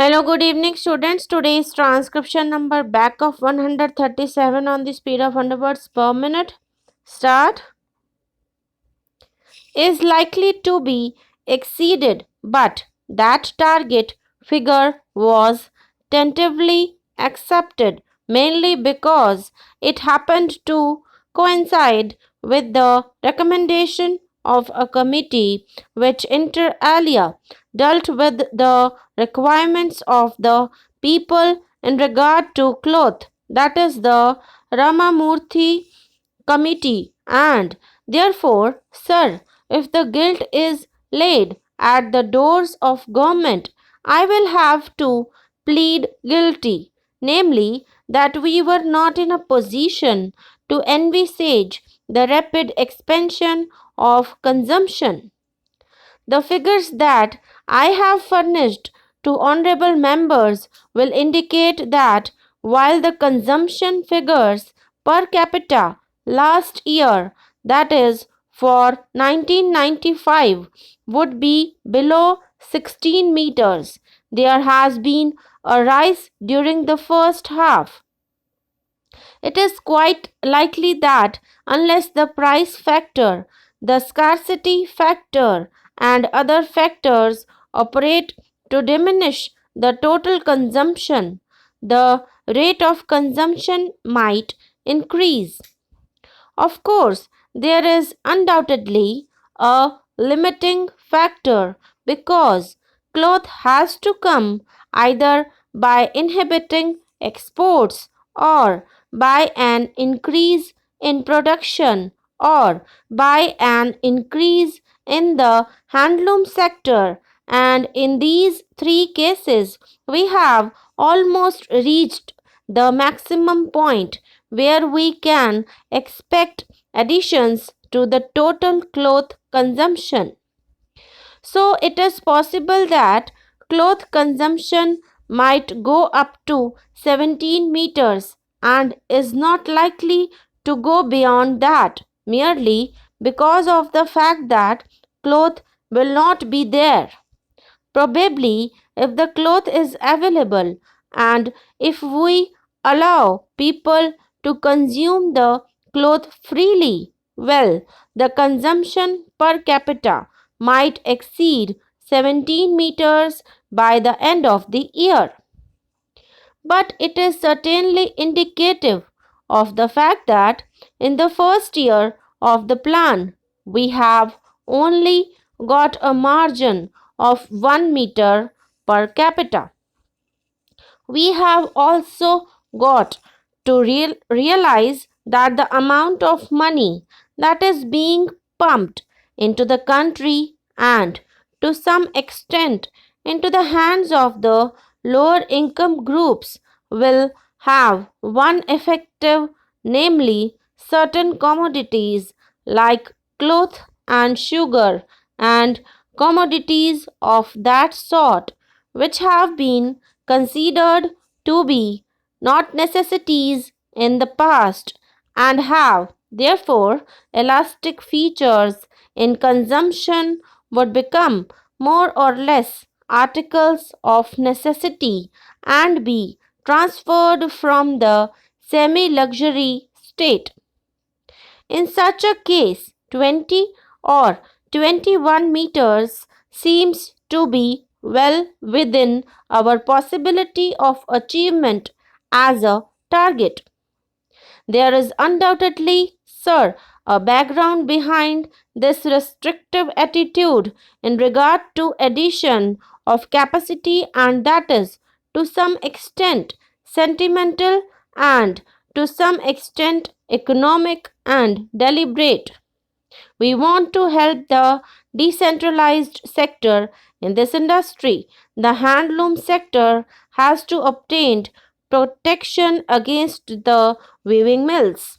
Hello, good evening, students. Today's transcription number back of 137 on the speed of 100 words per minute. Start. Is likely to be exceeded, but that target figure was tentatively accepted mainly because it happened to coincide with the recommendation of a committee which inter alia dealt with the requirements of the people in regard to cloth, that is the Ramamurthy committee, and therefore, sir, if the guilt is laid at the doors of government, I will have to plead guilty, namely, that we were not in a position to envisage the rapid expansion of consumption. The figures that I have furnished to honorable members will indicate that while the consumption figures per capita last year, that is for 1995, would be below 16 meters, there has been a rise during the first half. It is quite likely that unless the price factor, the scarcity factor, and other factors operate to diminish the total consumption, the rate of consumption might increase. Of course, there is undoubtedly a limiting factor because cloth has to come either by inhibiting exports or by an increase in production or by an increase in the handloom sector, and in these three cases we have almost reached the maximum point where we can expect additions to the total cloth consumption. So it is possible that cloth consumption might go up to 17 meters and is not likely to go beyond that merely because of the fact that cloth will not be there. Probably, if the cloth is available and if we allow people to consume the cloth freely, well, the consumption per capita might exceed 17 meters by the end of the year. But it is certainly indicative of the fact that in the first year of the plan, we have only got a margin of 1 meter per capita. We have also got to realize that the amount of money that is being pumped into the country and to some extent into the hands of the lower income groups will have one effective, namely certain commodities like cloth and sugar and commodities of that sort which have been considered to be not necessities in the past and have therefore elastic features in consumption would become more or less articles of necessity and be transferred from the semi luxury state. In such a case, 20 or 21 meters seems to be well within our possibility of achievement as a target. There is undoubtedly, sir, a background behind this restrictive attitude in regard to addition of capacity, and that is to some extent sentimental and to some extent economic and deliberate. We want to help the decentralized sector in this industry. The handloom sector has to obtain protection against the weaving mills.